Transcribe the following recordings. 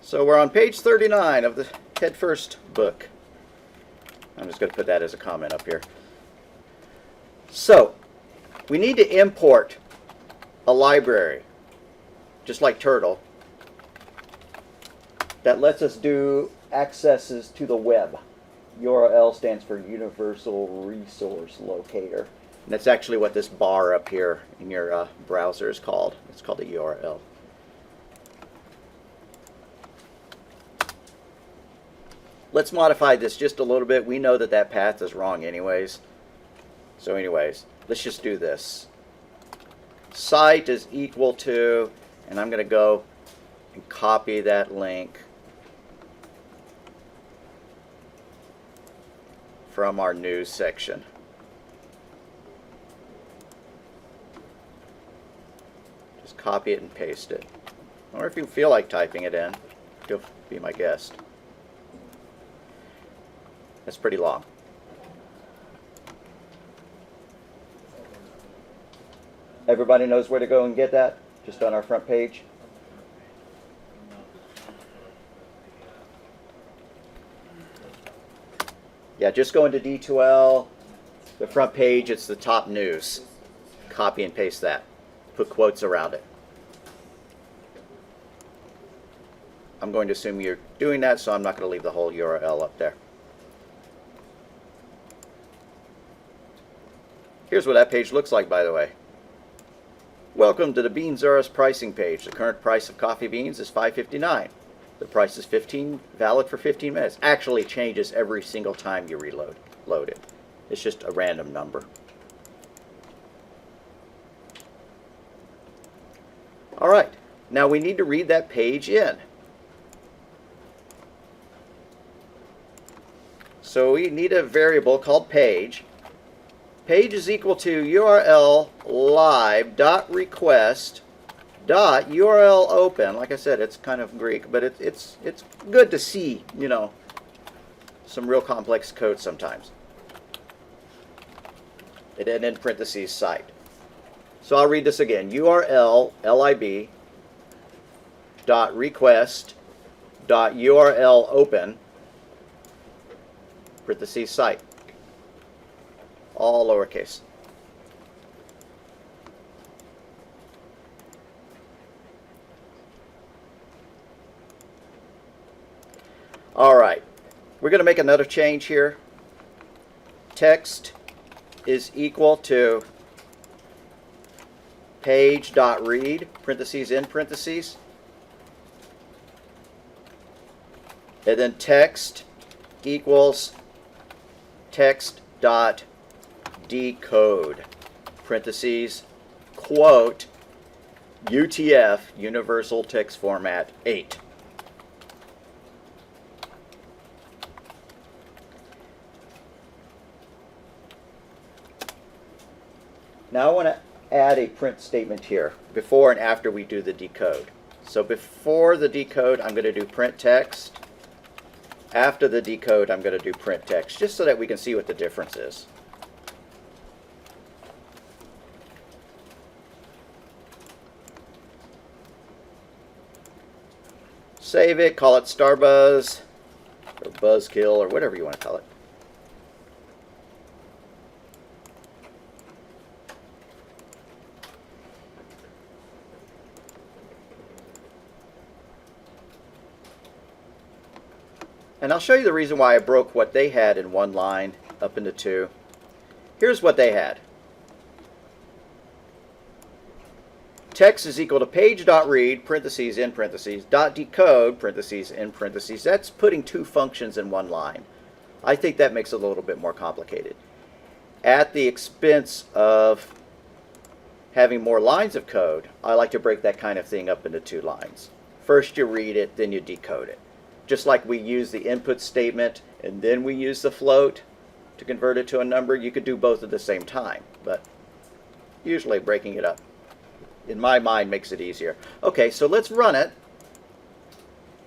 So we're on page 39 of the Head First book. I'm just going to put that as a comment up here. So we need to import a library, just like Turtle, that lets us do accesses to the web. URL stands for Universal Resource Locator. And that's actually what this bar up here in your browser is called. It's called a URL. Let's modify this just a little bit. We know that that path is wrong anyways. So anyways, let's just do this. Site is equal to, and I'm going to go and copy that link from our news section. Just copy it and paste it. Or if you feel like typing it in, you'll be my guest. That's pretty long. Everybody knows where to go and get that? Just on our front page? Yeah, just go into D2L, the front page, it's the top news. Copy and paste that. Put quotes around it. I'm going to assume you're doing that, so I'm not going to leave the whole URL up there. Here's what that page looks like, by the way. Welcome to the Beans R Us pricing page. The current price of coffee beans is $5.59. The price is valid for 15 minutes. Actually, it changes every single time you load it. It's just a random number. All right. Now we need to read that page in. So we need a variable called page. Page is equal to URL live.request.URL open. Like I said, it's kind of Greek, but it's good to see, you know, some real complex code sometimes. And then in parentheses site. So I'll read this again. URL lib.request.URL open parentheses site. All lowercase. All right, we're going to make another change here. Text is equal to page.read, parentheses in parentheses. And then text equals text.decode, parentheses, quote, UTF, Universal Text Format 8. Now I want to add a print statement here before and after we do the decode. So before the decode, I'm going to do print text. After the decode, I'm going to do print text, just so that we can see what the difference is. Save it, call it Starbuzz, or Buzzkill, or whatever you want to call it. And I'll show you the reason why I broke what they had in one line up into two. Here's what they had. Text is equal to page.read, parentheses in parentheses, .decode, parentheses in parentheses. That's putting two functions in one line. I think that makes it a little bit more complicated. At the expense of having more lines of code, I like to break that kind of thing up into two lines. First you read it, then you decode it. Just like we use the input statement and then we use the float to convert it to a number, you could do both at the same time, but usually breaking it up, in my mind, makes it easier. Okay, so let's run it.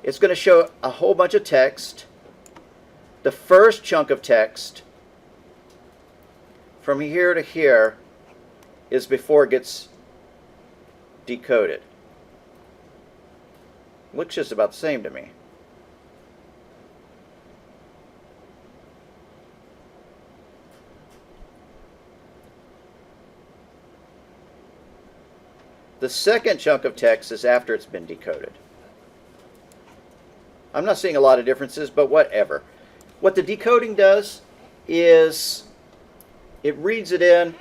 It's going to show a whole bunch of text. The first chunk of text from here to here is before it gets decoded. Looks just about the same to me. The second chunk of text is after it's been decoded. I'm not seeing a lot of differences, but whatever. What the decoding does is it reads it in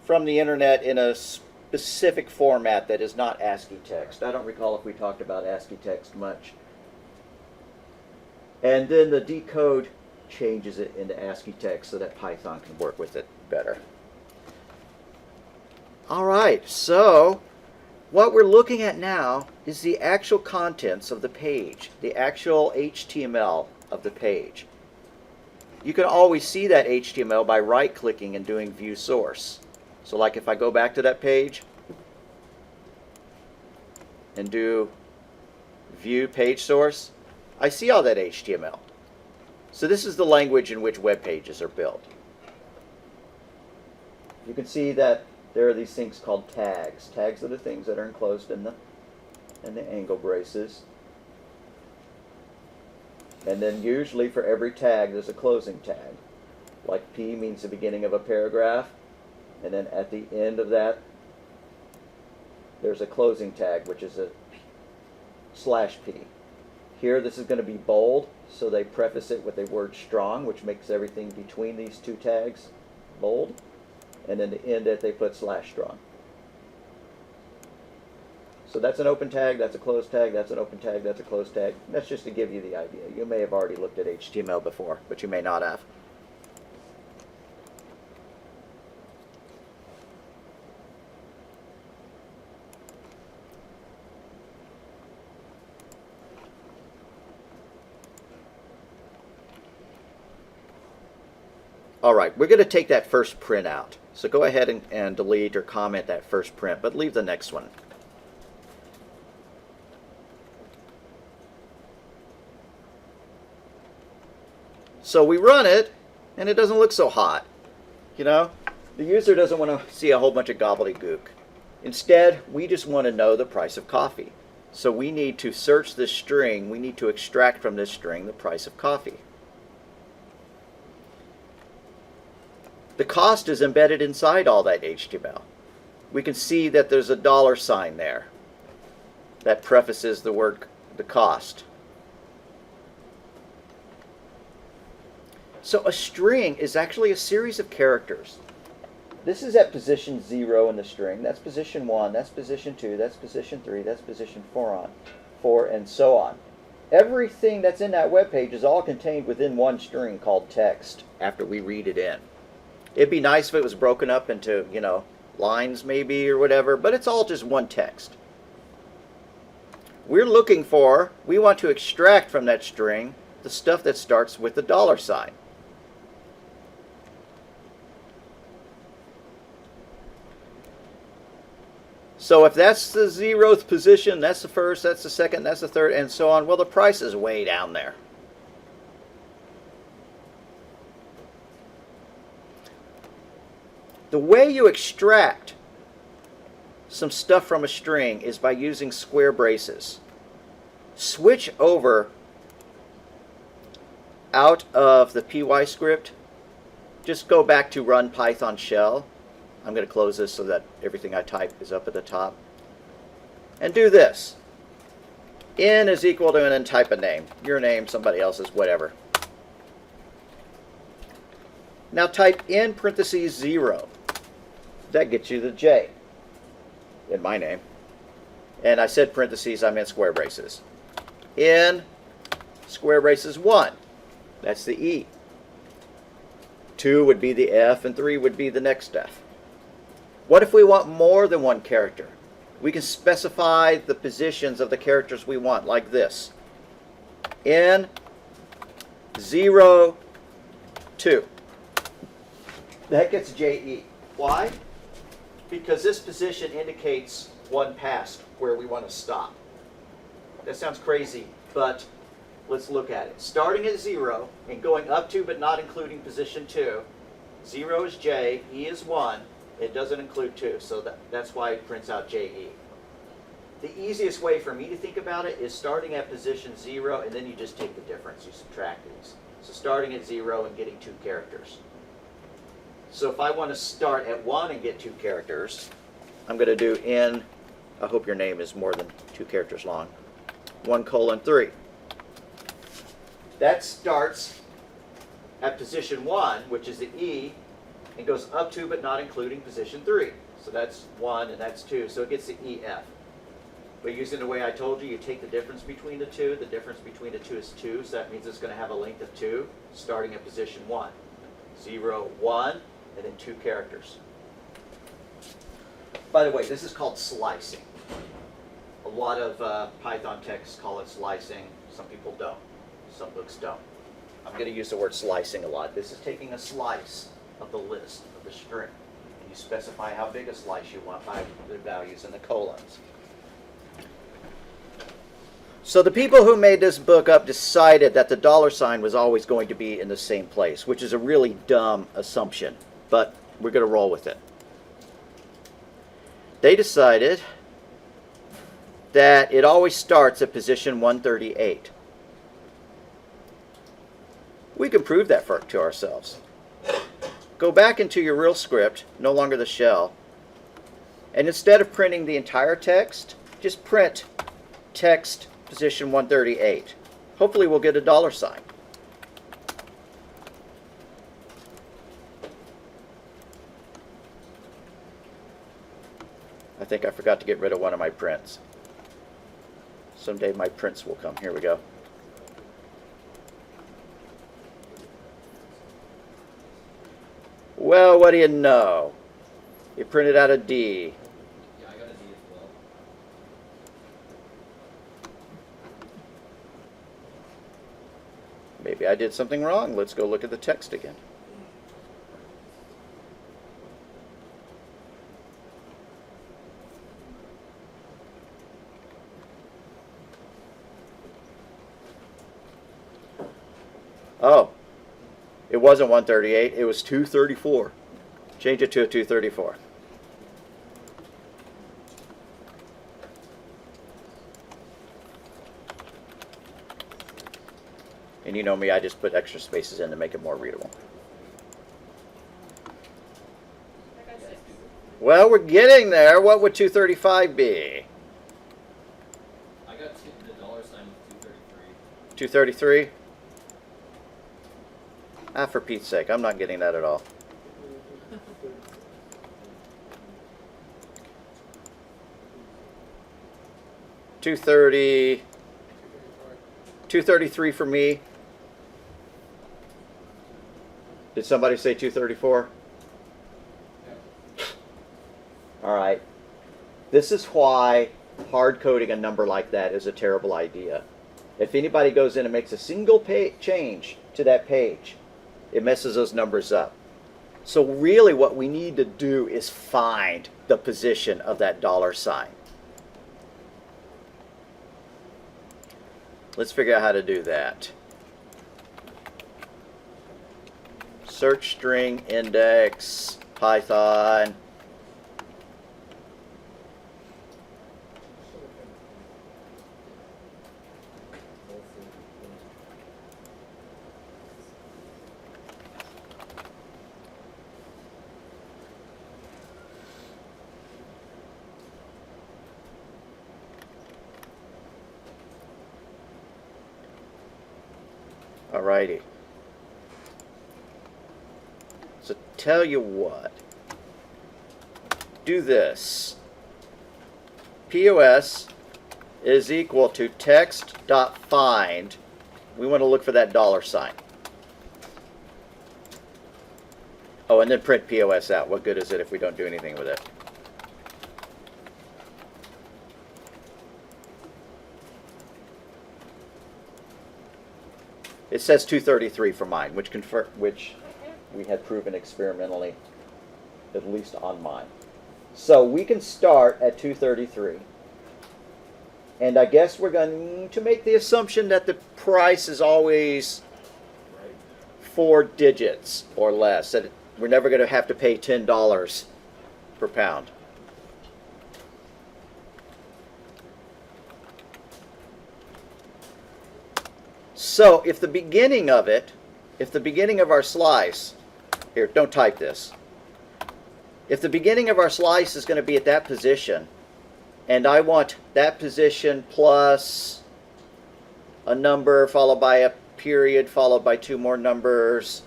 from the internet in a specific format that is not ASCII text. I don't recall if we talked about ASCII text much. And then the decode changes it into ASCII text so that Python can work with it better. All right, so what we're looking at now is the actual contents of the page, the actual HTML of the page. You can always see that HTML by right-clicking and doing View Source. So like if I go back to that page and do View Page Source, I see all that HTML. So this is the language in which web pages are built. You can see that there are these things called tags. Tags are the things that are enclosed in the angle braces. And then usually for every tag there's a closing tag. Like P means the beginning of a paragraph, and then at the end of that there's a closing tag, which is a /P. Here this is going to be bold, so they preface it with a word strong, which makes everything between these two tags bold. And then to end it, they put /strong. So that's an open tag, that's a closed tag, that's an open tag, that's a closed tag. That's just to give you the idea. You may have already looked at HTML before, but you may not have. All right, we're going to take that first print out. So go ahead and delete or comment that first print, but leave the next one. So we run it, and it doesn't look so hot. You know, the user doesn't want to see a whole bunch of gobbledygook. Instead, we just want to know the price of coffee. So we need to search this string. We need to extract from this string the price of coffee. The cost is embedded inside all that HTML. We can see that there's a $sign there that prefaces the word, the cost. So a string is actually a series of characters. This is at position 0 in the string. That's position 1, that's position 2, that's position 3, that's position 4, and so on. Everything that's in that web page is all contained within one string called text after we read it in. It'd be nice if it was broken up into, you know, lines maybe or whatever, but it's all just one text. We want to extract from that string the stuff that starts with the $sign. So if that's the 0th position, that's the first, that's the second, that's the third, and so on, well, the price is way down there. The way you extract some stuff from a string is by using square braces. Switch over out of the py script. Just go back to run Python shell. I'm going to close this so that everything I type is up at the top. And do this. N is equal to, and then type a name. Your name, somebody else's, whatever. Now type in parentheses 0. That gets you the J in my name. And I said parentheses, I meant square braces. In square braces 1. That's the E. 2 would be the F, and 3 would be the next F. What if we want more than one character? We can specify the positions of the characters we want, like this. In 0, 2. That gets JE. Why? Because this position indicates one past where we want to stop. That sounds crazy, but let's look at it. Starting at 0 and going up to but not including position 2. 0 is J, E is 1. It doesn't include 2, so that's why it prints out JE. The easiest way for me to think about it is starting at position 0, and then you just take the difference. You subtract these. So starting at 0 and getting 2 characters. So if I want to start at 1 and get 2 characters, I'm going to do in, I hope your name is more than 2 characters long, 1:3. That starts at position 1, which is the E, and goes up to but not including position 3. So that's 1 and that's 2, so it gets the EF. But using the way I told you, you take the difference between the two. The difference between the two is 2, so that means it's going to have a length of 2, starting at position 1. 0, 1, and then 2 characters. By the way, this is called slicing. A lot of Python texts call it slicing. Some people don't. Some books don't. I'm going to use the word slicing a lot. This is taking a slice of the list of the string. And you specify how big a slice you want by the values in the colons. So the people who made this book up decided that the $sign was always going to be in the same place, which is a really dumb assumption, but we're going to roll with it. They decided that it always starts at position 138. We can prove that to ourselves. Go back into your real script, no longer the shell, and instead of printing the entire text, just print text position 138. Hopefully we'll get a $sign. I think I forgot to get rid of one of my prints. Someday my prints will come. Here we go. Well, what do you know? You printed out a D. Yeah, I got a D as well. Maybe I did something wrong. Let's go look at the text again. Oh, it wasn't 138, it was 234. Change it to a 234. And you know me, I just put extra spaces in to make it more readable. Well, we're getting there. What would 235 be? I got the $sign with 233. 233? Ah, for Pete's sake, I'm not getting that at all. $233 for me. Did somebody say 234? All right. This is why hard coding a number like that is a terrible idea. If anybody goes in and makes a single change to that page, it messes those numbers up. So really what we need to do is find the position of that $sign. Let's figure out how to do that. Search string index Python. Alrighty. So tell you what. Do this. POS is equal to text.find. We want to look for that $sign. Oh, and then print POS out. What good is it if we don't do anything with it? It says 233 for mine, which we had proven experimentally, at least on mine. So we can start at 233. And I guess we're going to make the assumption that the price is always 4 digits or less. That we're never going to have to pay $10 per pound. So if the beginning of it, if the beginning of our slice, here, don't type this. If the beginning of our slice is going to be at that position, and I want that position plus a number followed by a period followed by two more numbers,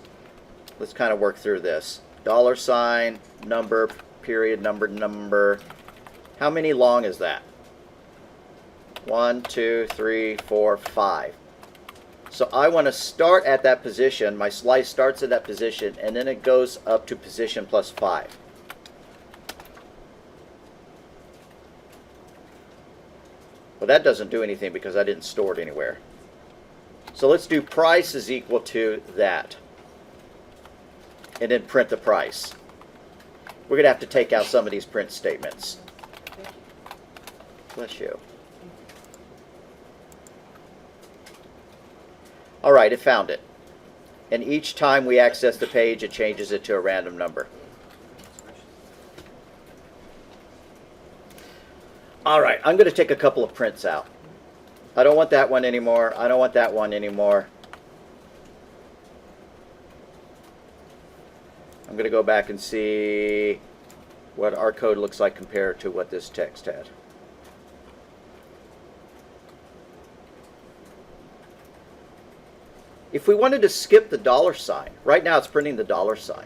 let's kind of work through this. $, number, period, number, number. How many long is that? 1, 2, 3, 4, 5. So I want to start at that position. My slice starts at that position, and then it goes up to position plus 5. Well, that doesn't do anything because I didn't store it anywhere. So let's do price is equal to that. And then print the price. We're going to have to take out some of these print statements. Bless you. All right, it found it. And each time we access the page, it changes it to a random number. All right, I'm going to take a couple of prints out. I don't want that one anymore. I don't want that one anymore. I'm going to go back and see what our code looks like compared to what this text had. If we wanted to skip the $, right now it's printing the $.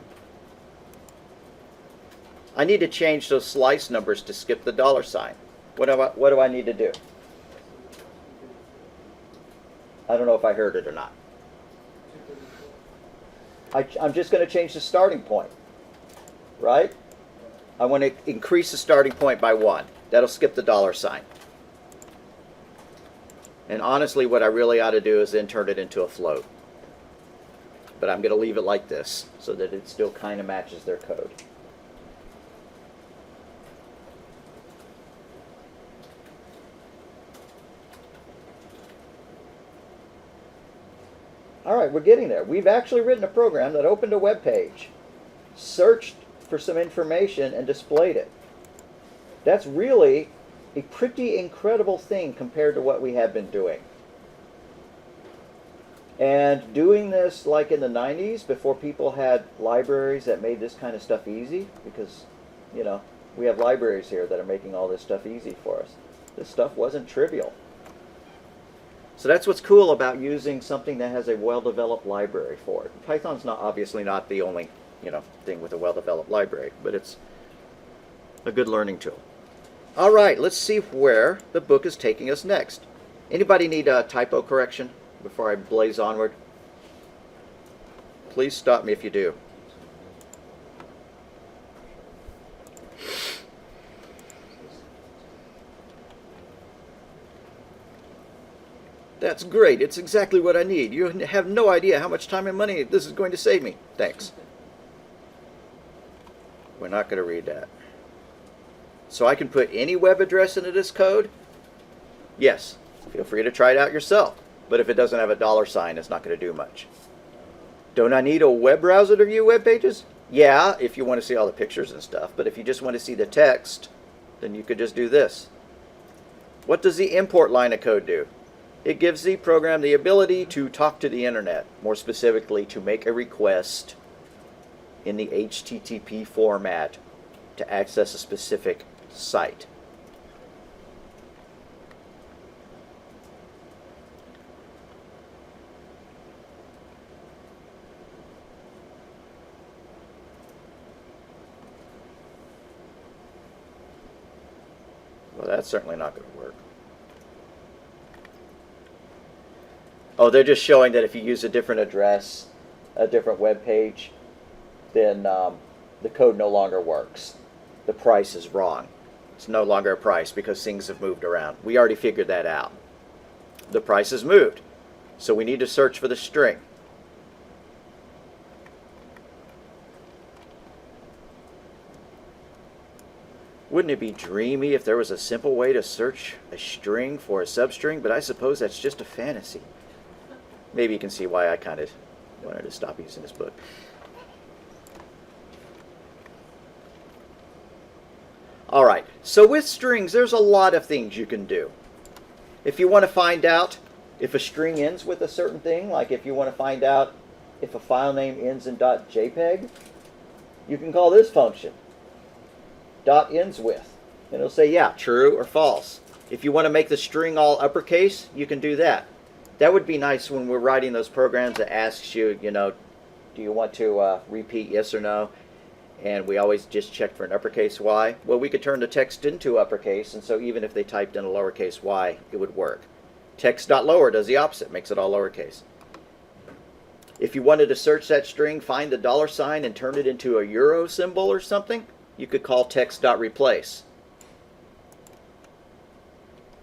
I need to change those slice numbers to skip the $. What do I need to do? I don't know if I heard it or not. I'm just going to change the starting point, right? I want to increase the starting point by 1. That'll skip the $. And honestly, what I really ought to do is then turn it into a float. But I'm going to leave it like this so that it still kind of matches their code. All right, we're getting there. We've actually written a program that opened a web page, searched for some information, and displayed it. That's really a pretty incredible thing compared to what we have been doing. And doing this like in the 90s, before people had libraries that made this kind of stuff easy, because, you know, we have libraries here that are making all this stuff easy for us. This stuff wasn't trivial. So that's what's cool about using something that has a well-developed library for it. Python's obviously not the only, thing with a well-developed library, but it's a good learning tool. All right, let's see where the book is taking us next. Anybody need a typo correction before I blaze onward? Please stop me if you do. That's great. It's exactly what I need. You have no idea how much time and money this is going to save me. Thanks. We're not going to read that. So I can put any web address into this code? Yes. Feel free to try it out yourself. But if it doesn't have a $, it's not going to do much. Don't I need a web browser to view web pages? Yeah, if you want to see all the pictures and stuff. But if you just want to see the text, then you could just do this. What does the import line of code do? It gives the program the ability to talk to the internet, more specifically to make a request in the HTTP format to access a specific site. Well, that's certainly not going to work. Oh, they're just showing that if you use a different address, a different web page, then the code no longer works. The price is wrong. It's no longer a price because things have moved around. We already figured that out. The price has moved. So we need to search for the string. Wouldn't it be dreamy if there was a simple way to search a string for a substring? But I suppose that's just a fantasy. Maybe you can see why I kind of wanted to stop using this book. All right, so with strings, there's a lot of things you can do. If you want to find out If a string ends with a certain thing, like if you want to find out if a file name ends in .jpeg, you can call this function .ends with. And it'll say, yeah, true or false. If you want to make the string all uppercase, you can do that. That would be nice when we're writing those programs that asks you, you know, do you want to repeat yes or no? And we always just check for an uppercase y. Well, we could turn the text into uppercase, and so even if they typed in a lowercase y, it would work. Text.lower does the opposite, makes it all lowercase. If you wanted to search that string, find the $, and turn it into a euro symbol or something, you could call text.replace.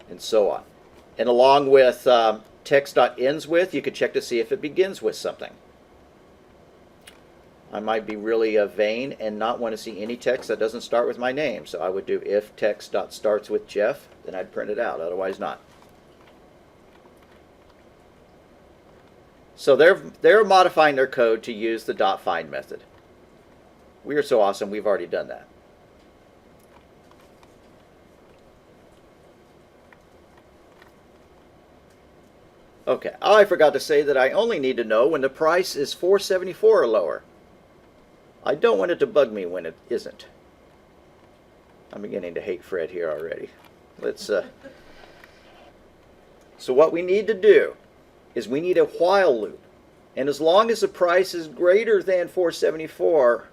And so on. And along with text.ends with, you could check to see if it begins with something. I might be really vain and not want to see any text that doesn't start with my name. So I would do if text.starts with Jeff, then I'd print it out, otherwise not. So they're modifying their code to use the .find method. We are so awesome, we've already done that. Okay, I forgot to say that I only need to know when the price is $4.74 or lower. I don't want it to bug me when it isn't. I'm beginning to hate Fred here already. So what we need to do is we need a while loop. And as long as the price is greater than $4.74,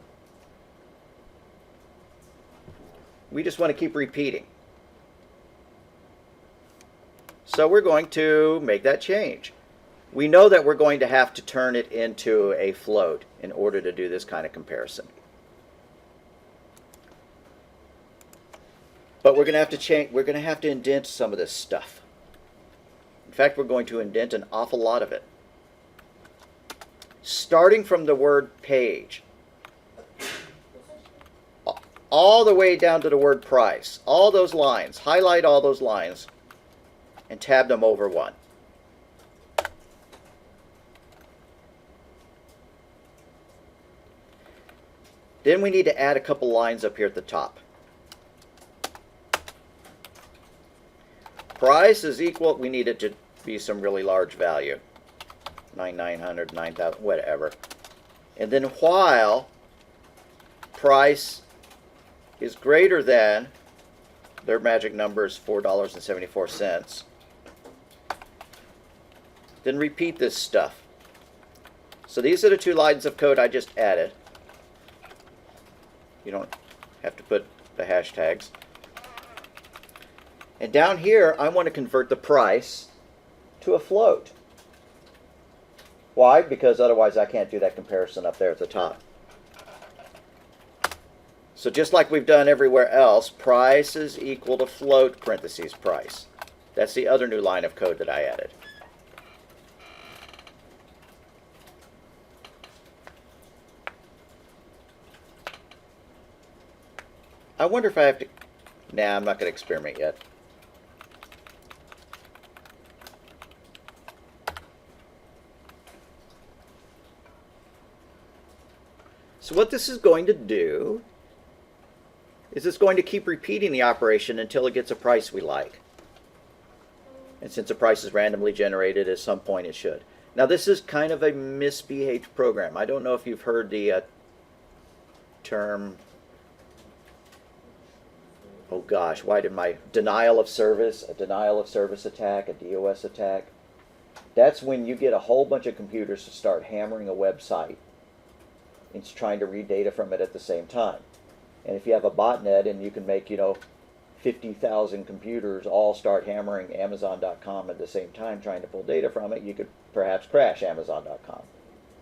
we just want to keep repeating. So we're going to make that change. We know that we're going to have to turn it into a float in order to do this kind of comparison. But we're going to have to change, we're going to have to indent some of this stuff. In fact, we're going to indent an awful lot of it. Starting from the word page, all the way down to the word price, all those lines, highlight all those lines, and tab them over one. Then we need to add a couple lines up here at the top. Price is equal, we need it to be some really large value. 9,900, 9,000, whatever. And then while price is greater than, their magic number is $4.74. Then repeat this stuff. So these are the two lines of code I just added. You don't have to put the hashtags. And down here, I want to convert the price to a float. Why? Because otherwise I can't do that comparison up there at the top. So just like we've done everywhere else, price is equal to float parentheses price. That's the other new line of code that I added. I wonder if I have to... Nah, I'm not going to experiment yet. So what this is going to do is it's going to keep repeating the operation until it gets a price we like. And since the price is randomly generated, at some point it should. Now this is kind of a misbehaved program. I don't know if you've heard the term... Oh gosh, why did my denial of service, a denial of service attack, a DOS attack? That's when you get a whole bunch of computers to start hammering a website. It's trying to read data from it at the same time. And if you have a botnet and you can make, 50,000 computers all start hammering Amazon.com at the same time trying to pull data from it, you could perhaps crash Amazon.com.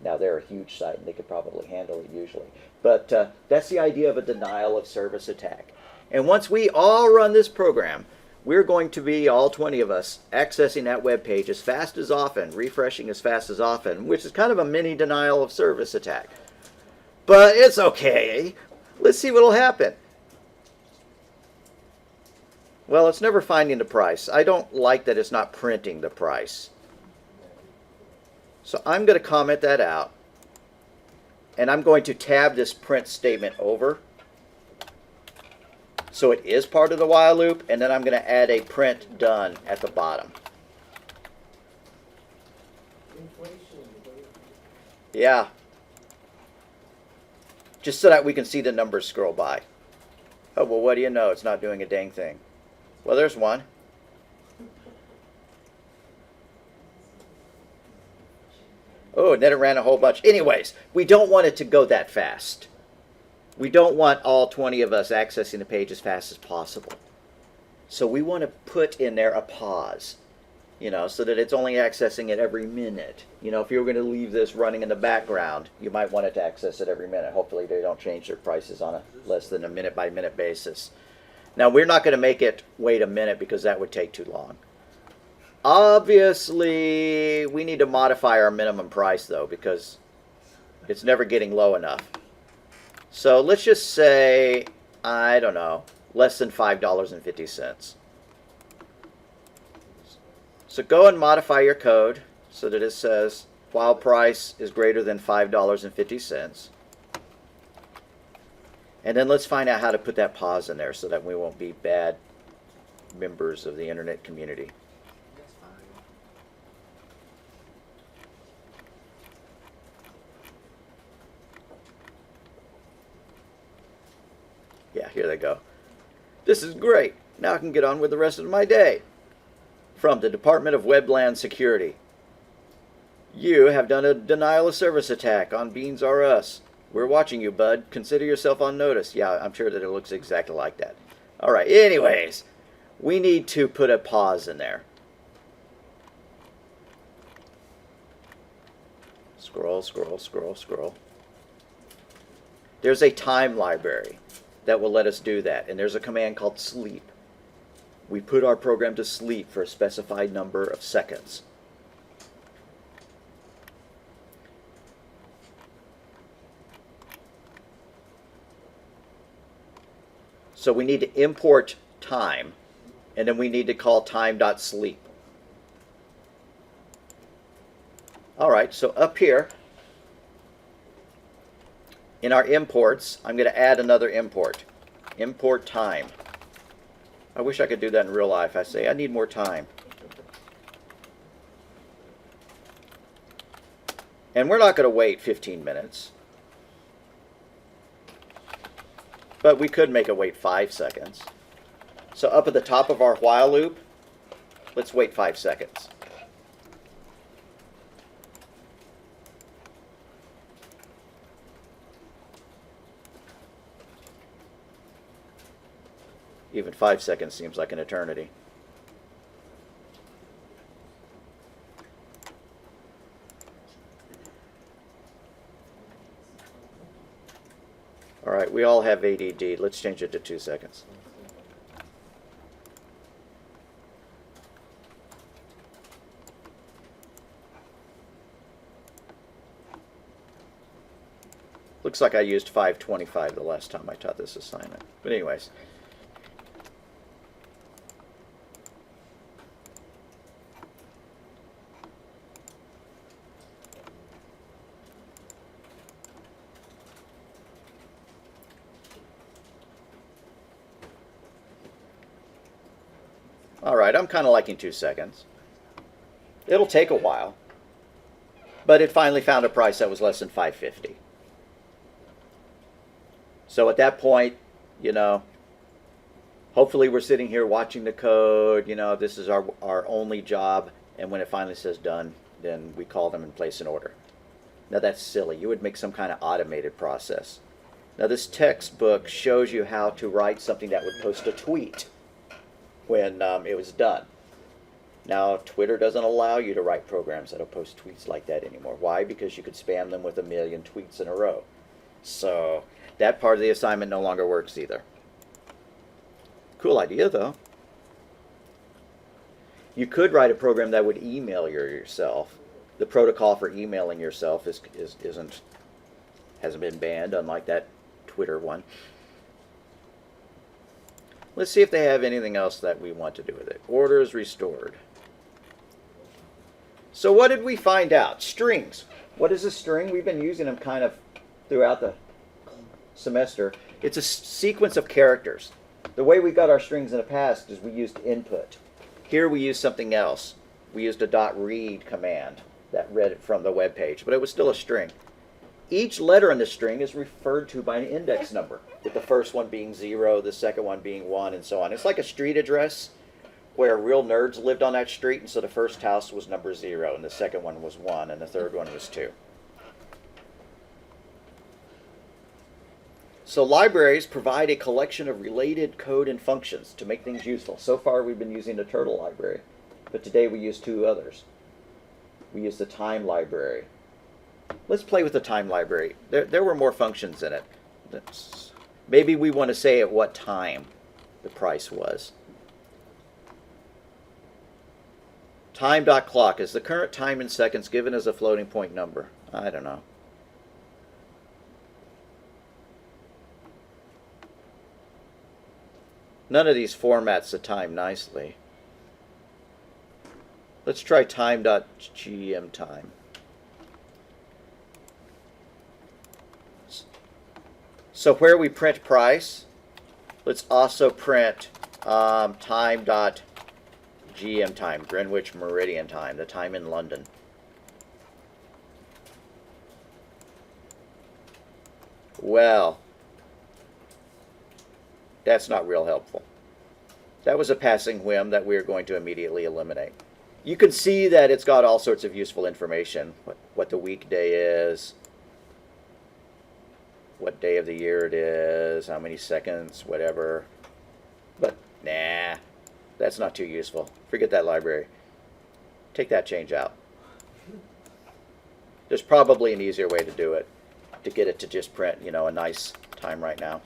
Now they're a huge site and they could probably handle it usually. But that's the idea of a denial of service attack. And once we all run this program, we're going to be, all 20 of us, accessing that web page as fast as often, refreshing as fast as often, which is kind of a mini denial of service attack. But it's okay. Let's see what will happen. Well, it's never finding the price. I don't like that it's not printing the price. So I'm going to comment that out. And I'm going to tab this print statement over. So it is part of the while loop, and then I'm going to add a print done at the bottom. Yeah. Just so that we can see the numbers scroll by. Oh, well, what do you know? It's not doing a dang thing. Well, there's one. Oh, and then it ran a whole bunch. Anyways, we don't want it to go that fast. We don't want all 20 of us accessing the page as fast as possible. So we want to put in there a pause, so that it's only accessing it every minute. If you were going to leave this running in the background, you might want it to access it every minute. Hopefully they don't change their prices on a less than a minute-by-minute basis. Now, we're not going to make it wait a minute because that would take too long. Obviously, we need to modify our minimum price, though, because it's never getting low enough. So let's just say, I don't know, less than $5.50. So go and modify your code so that it says while price is greater than $5.50. And then let's find out how to put that pause in there so that we won't be bad members of the internet community. That's fine. Yeah, here they go. This is great. Now I can get on with the rest of my day. From the Department of Webland Security. You have done a denial of service attack on Beans R Us. We're watching you, bud. Consider yourself on notice. Yeah, I'm sure that it looks exactly like that. All right, anyways, we need to put a pause in there. Scroll, scroll, scroll, scroll. There's a time library that will let us do that, and there's a command called sleep. We put our program to sleep for a specified number of seconds. So we need to import time, and then we need to call time.sleep. All right, so up here in our imports, I'm going to add another import. Import time. I wish I could do that in real life. I say, I need more time. And we're not going to wait 15 minutes. But we could make it wait 5 seconds. So up at the top of our while loop, let's wait 5 seconds. Even 5 seconds seems like an eternity. All right, we all have ADD. Let's change it to 2 seconds. Looks like I used 525 the last time I taught this assignment. But anyways. All right, I'm kind of liking 2 seconds. It'll take a while, but it finally found a price that was less than $5.50. So at that point, hopefully we're sitting here watching the code. This is our only job, and when it finally says done, then we call them and place an order. Now that's silly. You would make some kind of automated process. Now this textbook shows you how to write something that would post a tweet when it was done. Now, Twitter doesn't allow you to write programs that'll post tweets like that anymore. Why? Because you could spam them with 1 million tweets in a row. So that part of the assignment no longer works either. Cool idea, though. You could write a program that would email yourself. The protocol for emailing yourself hasn't been banned, unlike that Twitter one. Let's see if they have anything else that we want to do with it. Orders restored. So what did we find out? Strings. What is a string? We've been using them kind of throughout the semester. It's a sequence of characters. The way we got our strings in the past is we used input. Here we use something else. We used a .read command. that read it from the web page, but it was still a string. Each letter in the string is referred to by an index number, with the first one being 0, the second one being 1, and so on. It's like a street address where real nerds lived on that street, and so the first house was number 0, and the second one was 1, and the third one was 2. So libraries provide a collection of related code and functions to make things useful. So far we've been using the turtle library, but today we use 2 others. We use the time library. Let's play with the time library. There were more functions in it. Maybe we want to say at what time the price was. Time.clock is the current time in seconds given as a floating point number. I don't know. None of these formats the time nicely. Let's try time.gm time. So where we print price, let's also print time.gm time, Greenwich Meridian time, the time in London. Well, that's not real helpful. That was a passing whim that we're going to immediately eliminate. You can see that it's got all sorts of useful information, what the weekday is, what day of the year it is, how many seconds, whatever. But nah, that's not too useful. Forget that library. Take that change out. There's probably an easier way to do it, to get it to just print, you know, a nice time right now.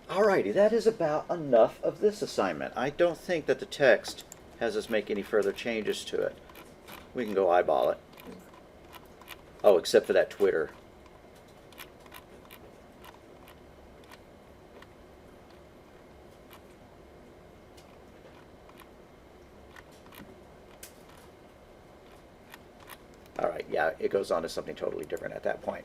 Alrighty, that is about enough of this assignment. I don't think that the text has us make any further changes to it. We can go eyeball it. Oh, except for that Twitter. Alright, yeah, it goes on to something totally different at that point.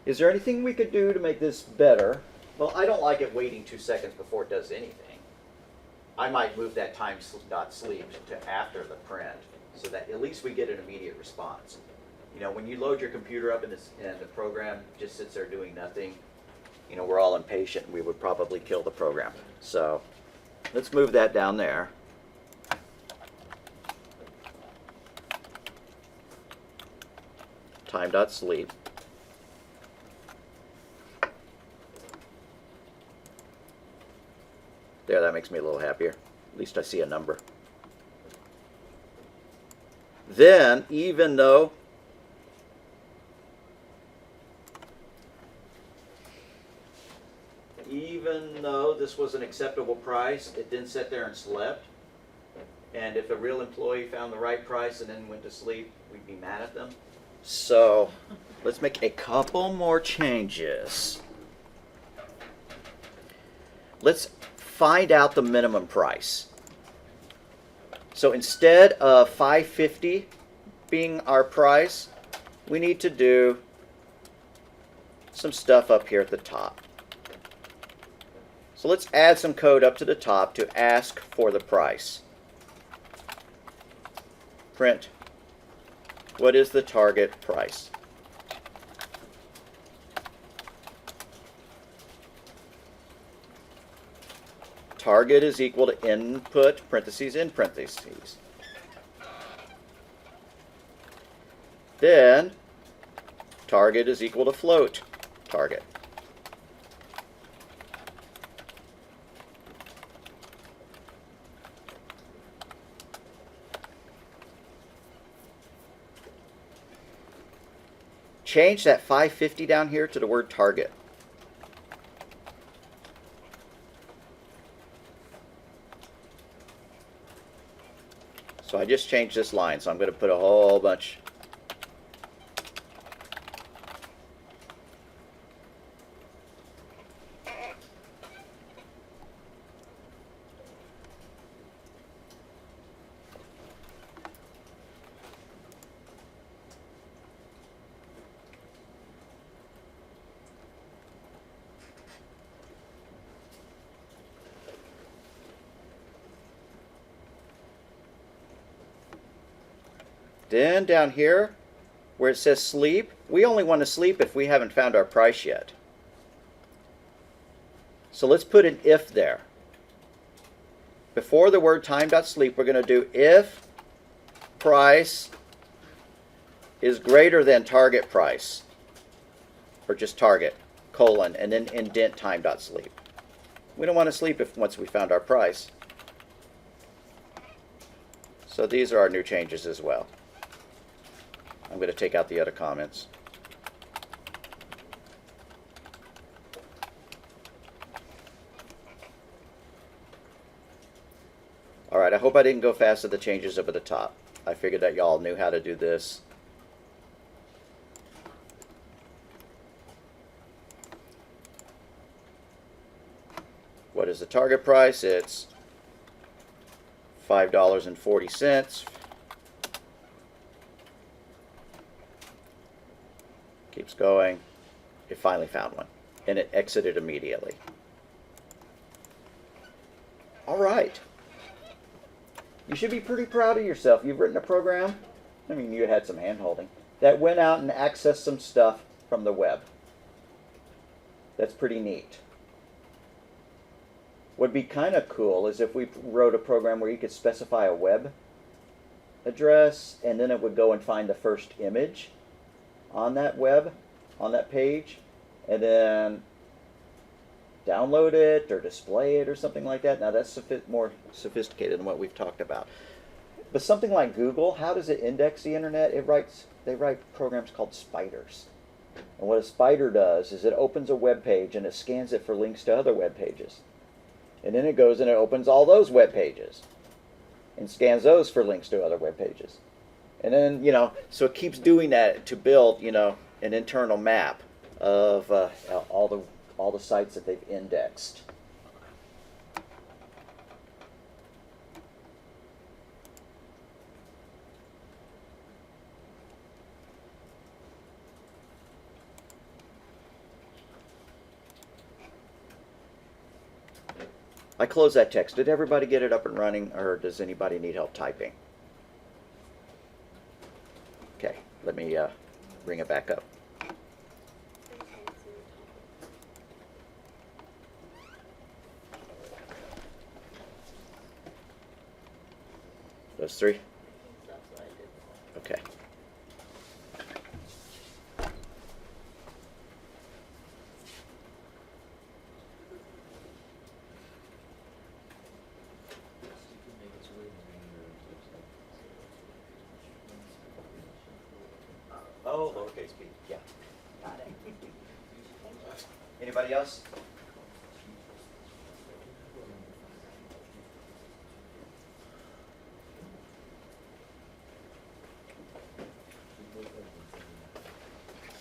Is there anything we could do to make this better? Well, I don't like it waiting 2 seconds before it does anything. I might move that time.sleep to after the print so that at least we get an immediate response. You know, when you load your computer up and the program just sits there doing nothing, you know, we're all impatient and we would probably kill the program. So let's move that down there. Time.sleep. There, that makes me a little happier. At least I see a number. Then, even though this was an acceptable price, it didn't sit there and slept. And if a real employee found the right price and then went to sleep, we'd be mad at them. So, let's make a couple more changes. Let's find out the minimum price. So instead of $5.50 being our price, we need to do some stuff up here at the top. So let's add some code up to the top to ask for the price. Print, what is the target price? Target is equal to input, parentheses, in parentheses. Then, target is equal to float target. Change that 550 down here to the word target. So I just changed this line, so I'm going to put a whole bunch. Then down here, where it says sleep, we only want to sleep if we haven't found our price yet. So let's put an if there. Before the word time.sleep, we're going to do if price is greater than target price, or just target, colon, and then indent time.sleep. We don't want to sleep once we found our price. So these are our new changes as well. I'm going to take out the other comments. All right, I hope I didn't go fast at the changes up at the top. I figured that y'all knew how to do this. What is the target price? It's $5.40. Keeps going. It finally found one, and it exited immediately. All right. You should be pretty proud of yourself. You've written a program, I mean, you had some hand-holding, that went out and accessed some stuff from the web. That's pretty neat. What'd be kind of cool is if we wrote a program where you could specify a web address, and then it would go and find the first image on that web, on that page, and then download it or display it or something like that. Now that's more sophisticated than what we've talked about. But something like Google, how does it index the internet? They write programs called spiders. And what a spider does is it opens a web page and it scans it for links to other web pages. And then it goes and it opens all those web pages and scans those for links to other web pages. And then, so it keeps doing that to build, an internal map of all the sites that they've indexed. I closed that text. Did everybody get it up and running, or does anybody need help typing? Okay, let me bring it back up. Those three? That's what I did. Okay. Oh, lowercase b. Yeah. Got it. Anybody else?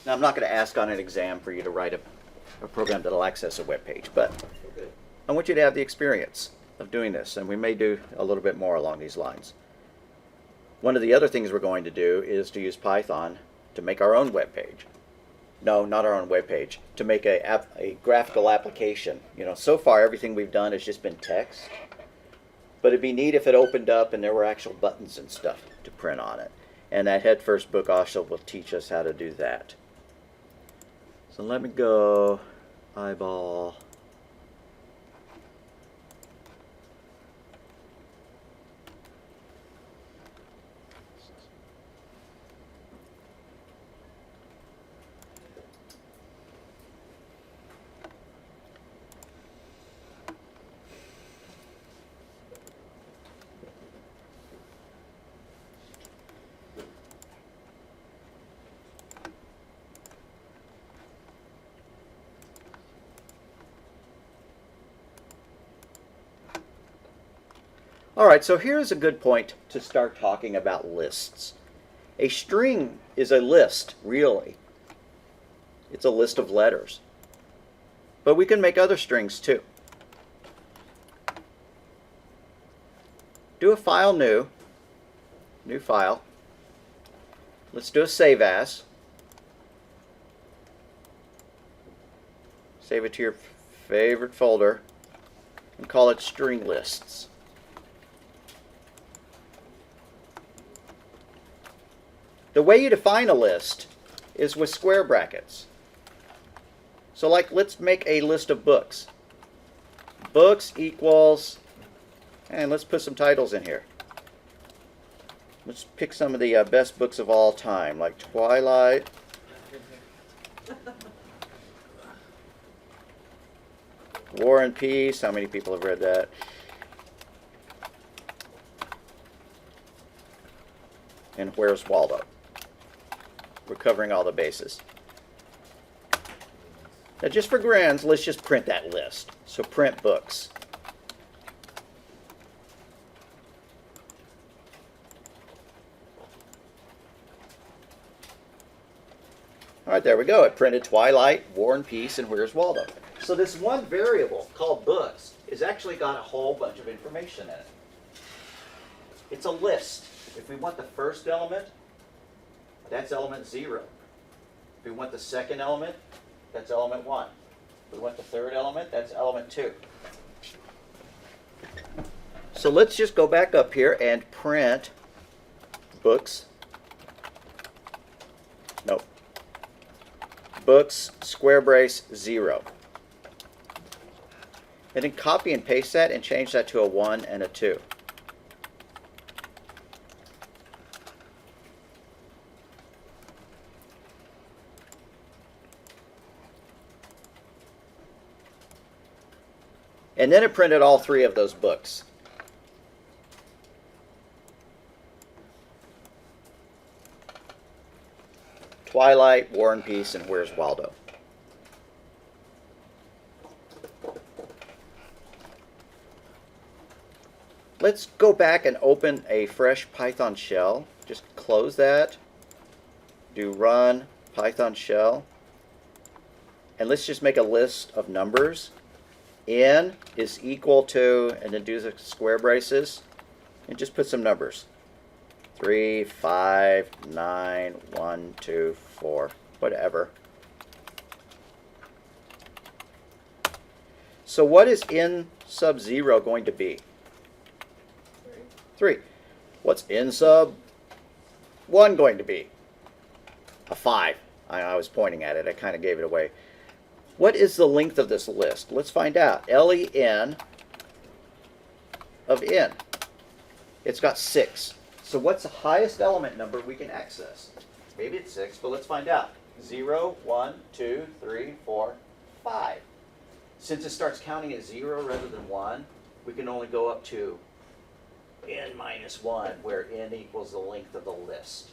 Now, I'm not going to ask on an exam for you to write a program that'll access a web page, but I want you to have the experience of doing this, and we may do a little bit more along these lines. One of the other things we're going to do is to use Python to make our own web page. No, not our own web page. To make a graphical application. So far everything we've done has just been text, but it'd be neat if it opened up and there were actual buttons and stuff to print on it. And that Head First book also will teach us how to do that. So let me go eyeball. All right, so here's a good point to start talking about lists. A string is a list, really. It's a list of letters. But we can make other strings too. Do a file new file. Let's do a save as. Save it to your favorite folder and call it string lists. The way you define a list is with square brackets. So like, let's make a list of books. Books equals, and let's put some titles in here. Let's pick some of the best books of all time, like Twilight. War and Peace. How many people have read that? And Where's Waldo? We're covering all the bases. Now, just for grins, let's just print that list. So print books. All right, there we go. It printed Twilight, War and Peace, and Where's Waldo. So this one variable called books has actually got a whole bunch of information in it. It's a list. If we want the first element, that's element 0. If we want the second element, that's element 1. If we want the third element, that's element 2. So let's just go back up here and print books. Nope. Books, square brace, 0. And then copy and paste that and change that to a 1 and a 2. And then it printed all 3 of those books. Twilight, War and Peace, and Where's Waldo. Let's go back and open a fresh Python shell. Just close that. Do run Python shell. And let's just make a list of numbers. N is equal to, and then do the square braces, and just put some numbers. 3, 5, 9, 1, 2, 4, whatever. So what is N sub 0 going to be? 3. What's N sub 1 going to be? A 5. I was pointing at it. I kind of gave it away. What is the length of this list? Let's find out. LEN of N. It's got 6. So what's the highest element number we can access? Maybe it's 6, but let's find out. 0, 1, 2, 3, 4, 5. Since it starts counting at 0 rather than 1, we can only go up to N minus 1, where N equals the length of the list.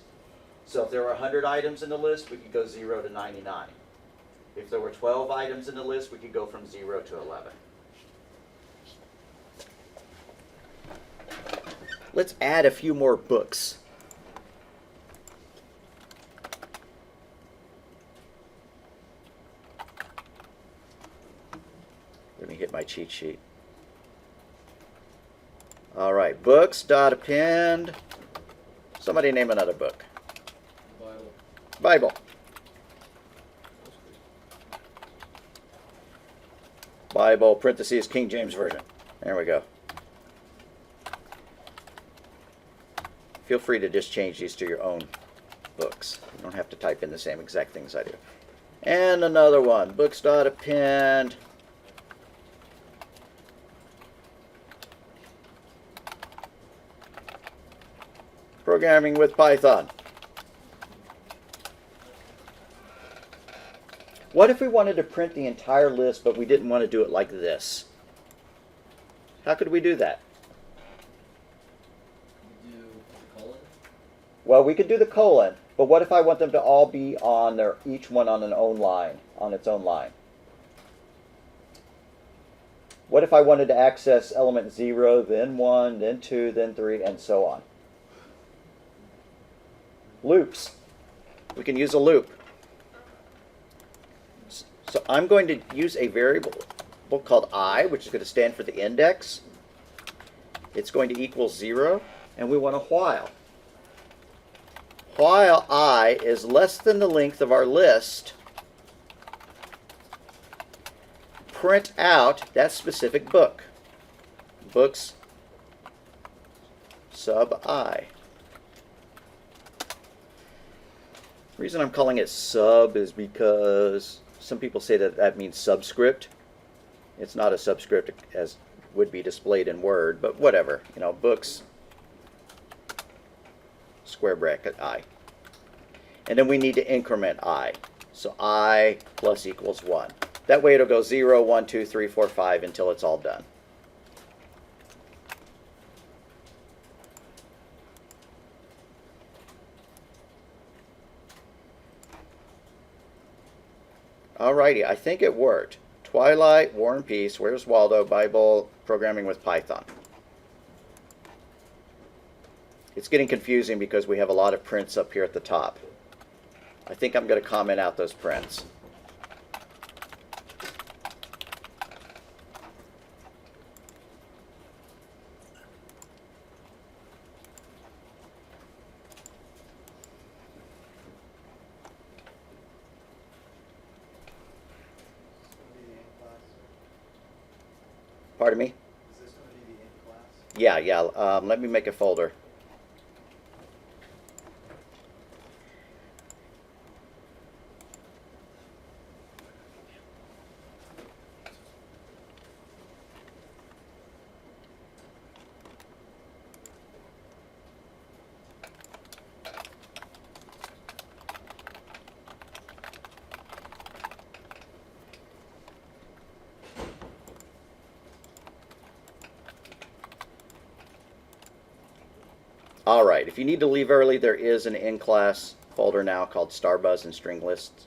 So if there were 100 items in the list, we could go 0 to 99. If there were 12 items in the list, we could go from 0 to 11. Let's add a few more books. Let me hit my cheat sheet. All right, books dot append. Somebody name another book. Bible. Bible, parentheses, King James Version. There we go. Feel free to just change these to your own books. You don't have to type in the same exact things I do. And another one, books.append. Programming with Python. What if we wanted to print the entire list, but we didn't want to do it like this? How could we do that? Do the colon? Well, we could do the colon, but what if I want them to all be on their, each one on its own line? What if I wanted to access element 0, then 1, then 2, then 3, and so on? Loops. We can use a loop. So I'm going to use a variable called I, which is going to stand for the index. It's going to equal 0, and we want a while. While I is less than the length of our list, print out that specific book. Books sub I. The reason I'm calling it sub is because some people say that that means subscript. It's not a subscript as would be displayed in Word, but whatever. You know, books, square bracket I. And then we need to increment I. So I plus equals 1. That way it'll go 0, 1, 2, 3, 4, 5 until it's all done. Alrighty, I think it worked. Twilight, War and Peace, Where's Waldo, Bible, Programming with Python. It's getting confusing because we have a lot of prints up here at the top. I think I'm going to comment out those prints. Pardon me? Is this going to be the ink class? Yeah. Let me make a folder. All right, if you need to leave early, there is an in-class folder now called Starbuzz and String Lists.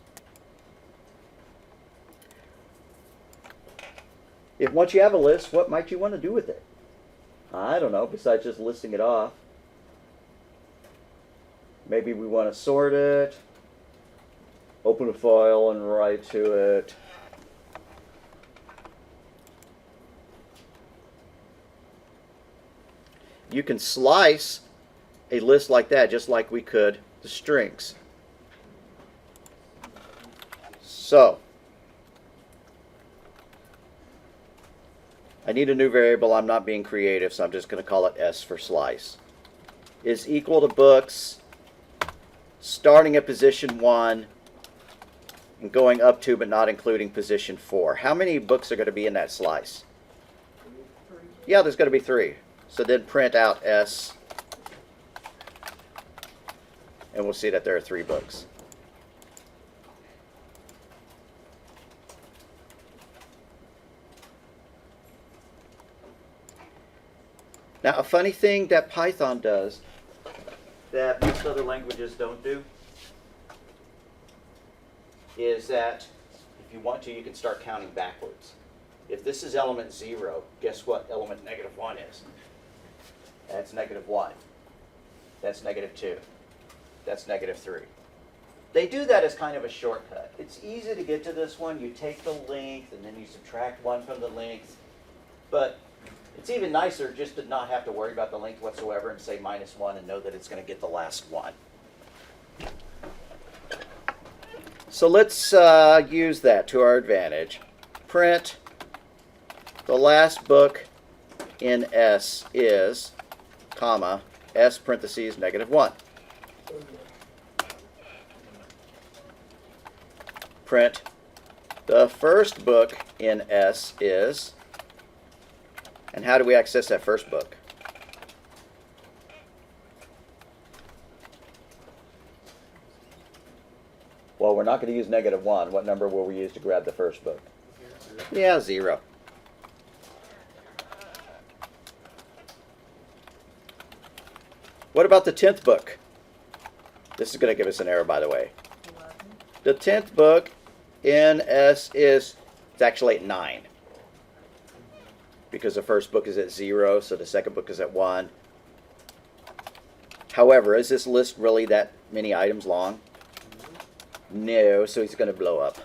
Once you have a list, what might you want to do with it? I don't know, besides just listing it off. Maybe we want to sort it, open a file and write to it. You can slice a list like that just like we could the strings. So I need a new variable. I'm not being creative, so I'm just going to call it S for slice. Is equal to books starting at position 1 and going up to but not including position 4. How many books are going to be in that slice? Yeah, there's going to be 3. So then print out S, and we'll see that there are 3 books. Now, a funny thing that Python does that most other languages don't do is that if you want to, you can start counting backwards. If this is element 0, guess what element -1 is? That's -1. That's -2. That's -3. They do that as kind of a shortcut. It's easy to get to this one. You take the length and then you subtract 1 from the length. But it's even nicer just to not have to worry about the length whatsoever and say -1 and know that it's going to get the last one. So let's use that to our advantage. Print the last book in S is, comma, S parentheses -1. Print the first book in S is, and how do we access that first book? Well, we're not going to use -1. What number will we use to grab the first book? 0. Yeah, 0. What about the 10th book? This is going to give us an error, by the way. 11. The 10th book in S is, it's actually at 9. Because the first book is at 0, so the second book is at 1. However, is this list really that many items long? No, so he's going to blow up.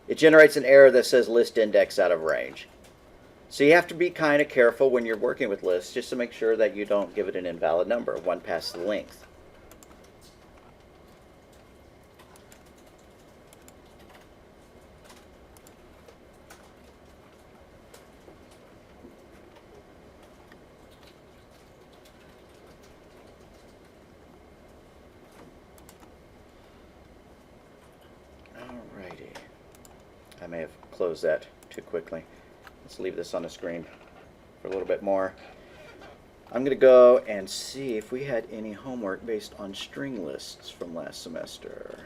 It generates an error that says list index out of range. So you have to be kind of careful when you're working with lists just to make sure that you don't give it an invalid number, 1 past the length. may have closed that too quickly. Let's leave this on the screen for a little bit more. I'm going to go and see if we had any homework based on string lists from last semester.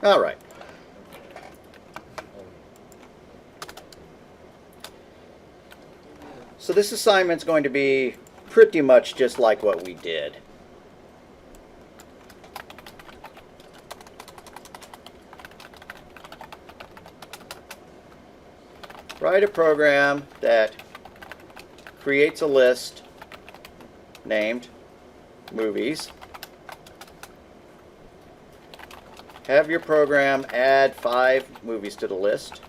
All right. So this assignment's going to be pretty much just like what we did. Write a program that creates a list named movies. Have your program add 5 movies to the list.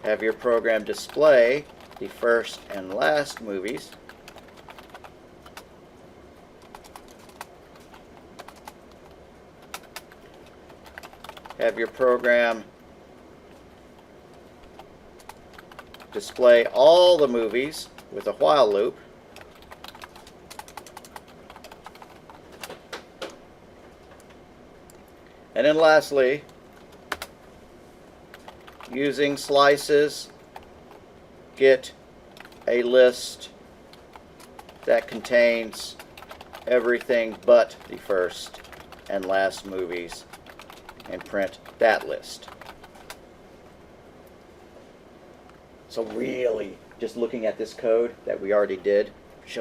Have your program display the first and last movies. Have your program display all the movies with a while loop. And then lastly, using slices, get a list that contains everything but the first and last movies and print that list. So really, just looking at this code that we already did,